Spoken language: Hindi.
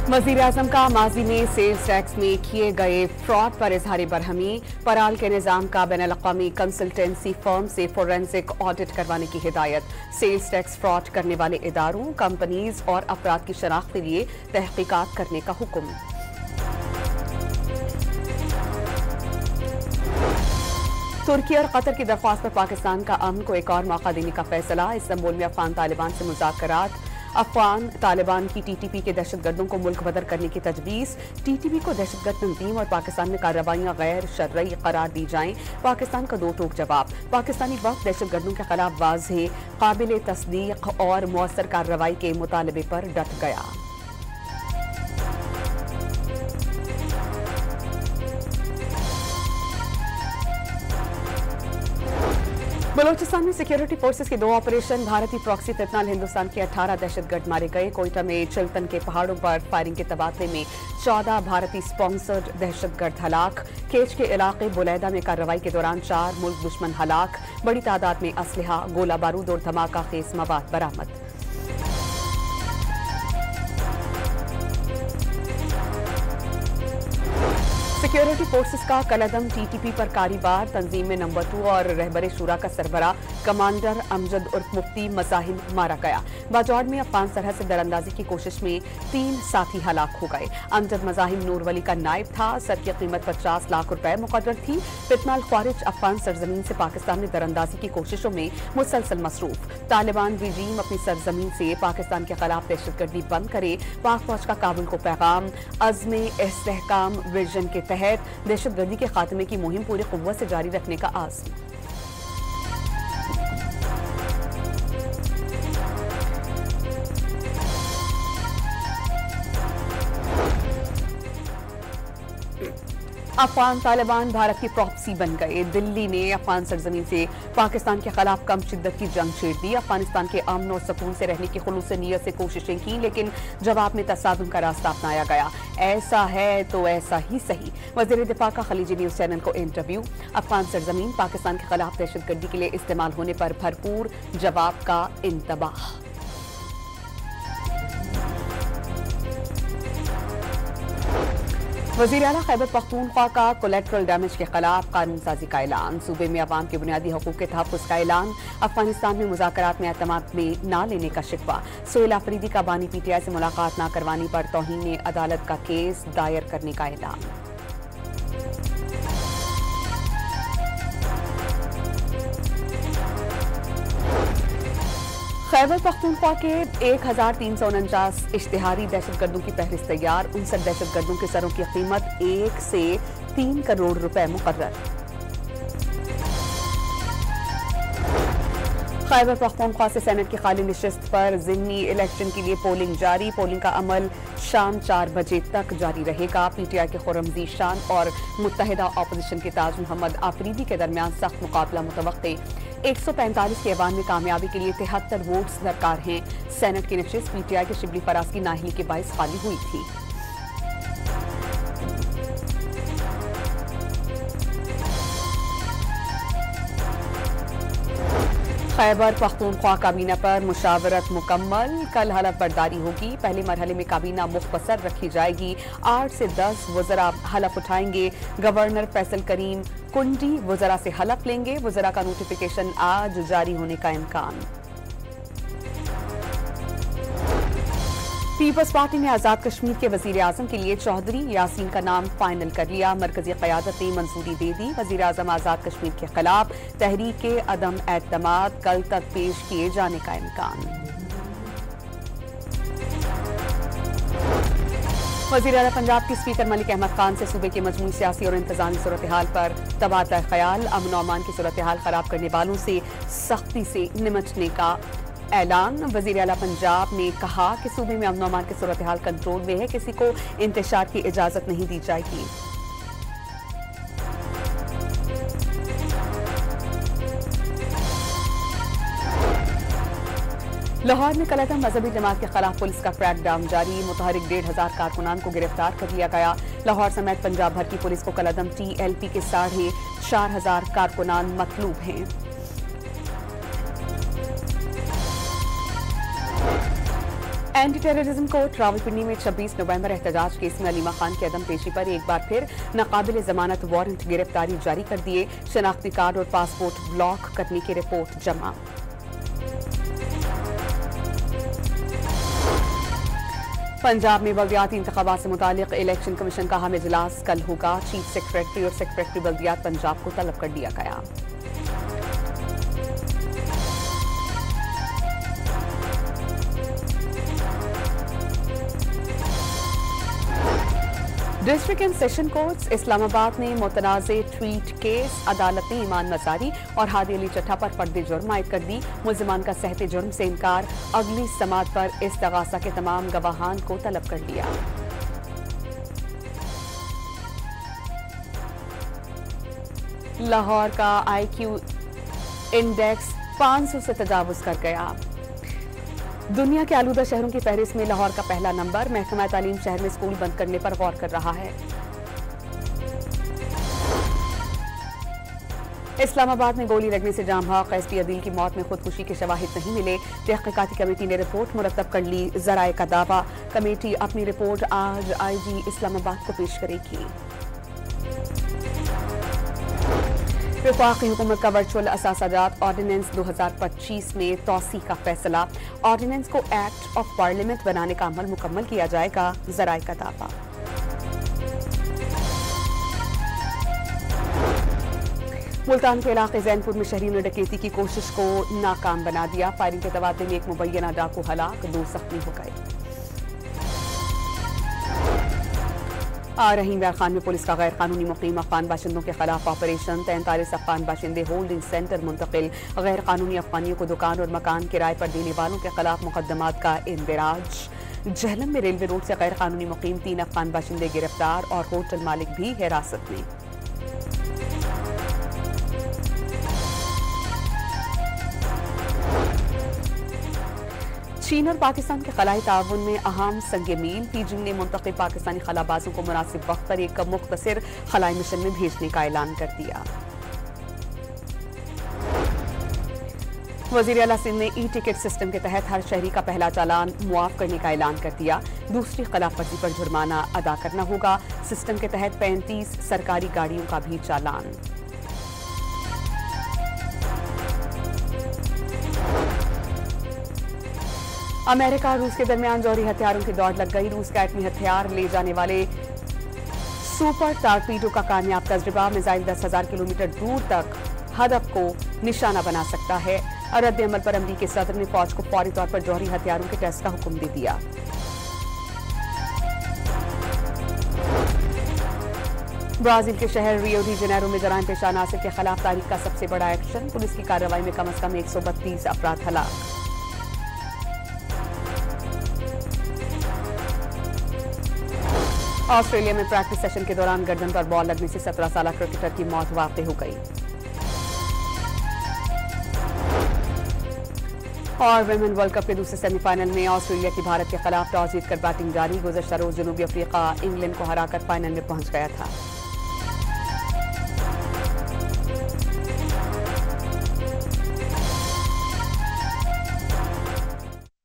वज़ीर-ए-आज़म का माजी में सेल्स टैक्स में किए गए फ्रॉड पर इजहार बरहमी। पराल के निज़ाम का बैनुल-अक़वामी कंसल्टेंसी फर्म से फोरेंसिक ऑडिट करवाने की हिदायत। सेल्स टैक्स फ्रॉड करने वाले इदारों, कंपनीज और अफराद की शनाख्त के लिए तहकीकात करने का हुक्म। तुर्की और कतर की दरख्वास्त पर पाकिस्तान का अमन को एक और मौका देने का फैसला। इस्तांबुल में अफगान तालिबान से मुज़ाकरात। अफगान तालिबान की टीटीपी के दहशतगर्दों को मुल्क बदर करने की तजवीज़। टीटीपी को दहशतगर्द तंजीम और पाकिस्तान में कार्रवाइयाँ गैर शरई करार दी जाएं। पाकिस्तान का दो टोक जवाब। पाकिस्तानी वक्त दहशतगर्दों के खिलाफ वाज़ेह, काबिल तस्दीक और मौसर कार्रवाई के मुतालबे पर डट गया। बलोचिस्तान में सिक्योरिटी फोर्सेस के 2 ऑपरेशन। भारतीय प्रॉक्सी फितनाल हिंदुस्तान के 18 दहशतगर्द मारे गए। कोयटा में चिल्तन के पहाड़ों पर फायरिंग के तबादले में 14 भारतीय स्पॉन्सर्ड दहशतगर्द हलाक। केच के इलाके बुलैदा में कार्रवाई के दौरान 4 मुल्क दुश्मन हलाक। बड़ी तादाद में असलहा, गोला बारूद और धमाका खेज मवाद बरामद। सिक्योरिटी फोर्सेस का कलदम टीटीपी पर कारीबार। तंजीम में नंबर 2 और रहबरे शूरा का सरबरा कमांडर अमजद उर्फ मुफ्ती मजाहिम मारा गया। बाजौड़ में अफगान सरहद से दरअंदाजी की कोशिश में 3 साथी हलाक हो गए। अमजद मजाहिम नूरवली का नायब था। सर की कीमत 50 लाख रुपए मुकर्रर थी। फितनाल ख्वारिज अफगान सरजमीन से पाकिस्तान में दरअंदाजी की कोशिशों में मुसलसल मसरूफ। तालिबान रिजीम अपनी सरजमीन से पाकिस्तान के खिलाफ दहशतगर्दी बंद करे। पाक फौज का काबुल को पैगाम। अज़्म इस्तेहकाम विजन के तहत दहशतगर्दी के खात्मे की मुहिम पूरी कुव्वत से जारी रखने का आज़म। अफगान तालिबान भारत की प्रॉक्सी बन गए। दिल्ली ने अफगान सरजमीन से पाकिस्तान के खिलाफ कम शिद्दत की जंग छेड़ दी। अफगानिस्तान के अमन और सुकून से रहने की खुलूस नीयत से कोशिशें की, लेकिन जवाब में तसादुम का रास्ता अपनाया गया। ऐसा है तो ऐसा ही सही। वज़ीर दिफा का खलीजी न्यूज़ चैनल को इंटरव्यू। अफगान सरजमीन पाकिस्तान के खिलाफ दहशतगर्दी के लिए इस्तेमाल होने पर भरपूर जवाब का इंतबाह। वज़ीर आला खैबर पख्तूनख्वा का कोलेट्रल डैमेज के खिलाफ कानून साजी का ऐलान। सूबे में अवाम के बुनियादी हकूक़ के तहफ़्फ़ुज़ का ऐलान। अफगानिस्तान में मुज़ाकरात में एतमाद में न लेने का शिकवा। सोहेल अफरीदी का बानी पीटीआई से मुलाकात न करवाने पर तौहीन अदालत का केस दायर करने का ऐलान। खैबर पख्तूनख्वा के 1349 इश्तिहारी दहशतगर्दों की फहरिस्त तैयार। 59 दहशतगर्दों के सरों की कीमत 1 से 3 करोड़ रुपए मुकर्रर। खैबर पख्तूनख्वा से सेनेट की खाली निशिस्त पर ज़िमनी इलेक्शन के लिए पोलिंग जारी। पोलिंग का अमल शाम 4 बजे तक जारी रहेगा। पीटीआई के खुर्रम ज़ीशान और मुत्तहिदा अपोजिशन के ताज मोहम्मद आफरीदी के दरमियान सख्त मुकाबला मुतवक्के। 145 के ऐवान में कामयाबी के लिए 73 वोट्स दरकार हैं। सेनेट की नशिस्त पीटीआई के शिबली फराज की नाअहली के बाइस खाली हुई थी। खैबर पख्तूनख्वा काबीना पर मुशावरत मुकम्मल। कल हलफ बर्दारी होगी। पहले मरहले में काबीना मुख्तसर रखी जाएगी। 8 से 10 वज़रा हलफ उठाएंगे। गवर्नर फैसल करीम कुंडी वज़रा से हलफ लेंगे। वज़रा का नोटिफिकेशन आज जारी होने का इम्कान। पीपल्स पार्टी ने आज़ाद कश्मीर के वज़ीर आज़म के लिए चौधरी यासीन का नाम फाइनल कर लिया। मरकजी क़यादत ने मंजूरी दे दी। वज़ीर आज़म आज़ाद कश्मीर के खिलाफ तहरीक अदम एतमाद कल तक पेश किए जाने का इम्कान। वज़ीर आला पंजाब के स्पीकर मलिक अहमद खान से सूबे के मजमूई सियासी और इंतज़ामी सूरत हाल पर तबादला ख्याल। अमन और अमान की सूरत हाल खराब करने वालों से सख्ती से निपटने का ऐलान। वज़ीर आला पंजाब ने कहा कि सूबे में अमन और अमान की सूरत हाल कंट्रोल में है। किसी को इंतशार की इजाजत नहीं दी जाएगी। लाहौर में कलदम मजहबी जमात के खिलाफ पुलिस का क्रैकडाउन जारी। मुतहरिक 1500 कारकुनान को गिरफ्तार कर लिया गया। लाहौर समेत पंजाब भर की पुलिस को कलदम TLP के 4500 कारकुनान मतलूब हैं। एंटी टेररिज्म कोर्ट रावलपिंडी में 26 नवंबर एहतजाज केस में अलीमा खान की अदम पेशी पर एक बार फिर नाकाबिल जमानत वारंट गिरफ्तारी जारी कर दिए। शनाख्ती कार्ड और पासपोर्ट ब्लॉक करने की रिपोर्ट जमा। पंजाब में बल्दियाती इंतखाबात से मुतालिक इलेक्शन कमीशन का अहम इजलास कल होगा। चीफ सेक्रेटरी और सेक्रेटरी बल्दियात पंजाब को तलब कर लिया गया। District and session courts Islamabad ने मुतनाज़े ट्वीट केस अदालत ने ईमान मजारी और हादी अली चट्टा पर फर्द जुर्म आयद कर दी। मुल्जिमान का सहते जुर्म से इनकार। अगली समात पर इस्तगासा के तमाम गवाहान को तलब कर लिया। लाहौर का IQ इंडेक्स 500 से तजावुज कर गया। दुनिया के आलूदा शहरों की फहरिस्त में लाहौर का पहला नंबर। महकमा तालीम शहर में स्कूल बंद करने पर गौर कर रहा है। इस्लामाबाद में गोली लगने से जाम भाग। एसपी अदील की मौत में खुदकुशी के शवाहिद नहीं मिले। तहकीकाती कमेटी ने रिपोर्ट मुरतब कर ली। जराए का दावा, कमेटी अपनी रिपोर्ट आज IG इस्लामाबाद को पेश करेगी। वफाकी हुकूमत का वर्चुअल असासाजात ऑर्डिनेंस 2025 में तौसी का फैसला। ऑर्डिनेंस को एक्ट ऑफ पार्लियामेंट बनाने का अमल मुकम्मल किया जाएगा। जराए का दावा। मुल्तान के इलाके जैनपुर में शहरियों ने डकैती की कोशिश को नाकाम बना दिया। फायरिंग के तबादले में एक मुबैना डाकू हलाक, 2 जख्मी हो गए। रहीम खान में पुलिस का गैर कानूनी मुकीम अफगान बाशिंदों के खिलाफ ऑपरेशन। 43 अफगान बाशिंदे होल्डिंग सेंटर मुंतकिल। गैर कानूनी अफगानियों को दुकान और मकान किराए पर देने वालों के खिलाफ मुकदमात का इंदिराज। जहलम में रेलवे रोड से गैर कानूनी मुकीम 3 अफगान बाशिंदे गिरफ्तार और होटल मालिक भी हिरासत में। चीन और पाकिस्तान के खलाई ताउन में अहम संग मील। बीजिंग ने मुंतखब पाकिस्तानी खलाबाजों को मुनासिब वक्त पर एक मुख्तसर खलाई मिशन में भेजने का ऐलान कर दिया। वज़ीर आला सिंध ने ई-टिकट सिस्टम के तहत हर शहरी का पहला चालान मुआफ करने का ऐलान कर दिया। दूसरी खिलाफवर्जी पर जुर्माना अदा करना होगा। सिस्टम के तहत 35 सरकारी गाड़ियों का भी चालान। अमेरिका और रूस के दरमियान जौहरी हथियारों की दौड़ लग गई। रूस का एटमी हथियार ले जाने वाले सुपर टारपीडो का कामयाब तजुर्बा। मिसाइल 10,000 किलोमीटर दूर तक हदफ को निशाना बना सकता है। रद्द अमल पर अमरीकी सदर ने फौज को फौरी तौर पर जौहरी हथियारों के टेस्ट का हुक्म दे दिया। ब्राजील के शहर रियो डी जनेरो में जराइम पेशा नासिर के खिलाफ तारीख का सबसे बड़ा एक्शन। पुलिस की कार्रवाई में कम से कम 132 अफराद हलाक। ऑस्ट्रेलिया में प्रैक्टिस सेशन के दौरान गर्दन पर बॉल लगने से 17 साल क्रिकेटर की मौत वाक़ई हो गई। और विमेन वर्ल्ड कप के दूसरे सेमीफाइनल में ऑस्ट्रेलिया की भारत के खिलाफ टॉस जीतकर बैटिंग जारी। गुज़श्ता रोज जनूबी अफ्रीका इंग्लैंड को हराकर फाइनल में पहुंच गया था।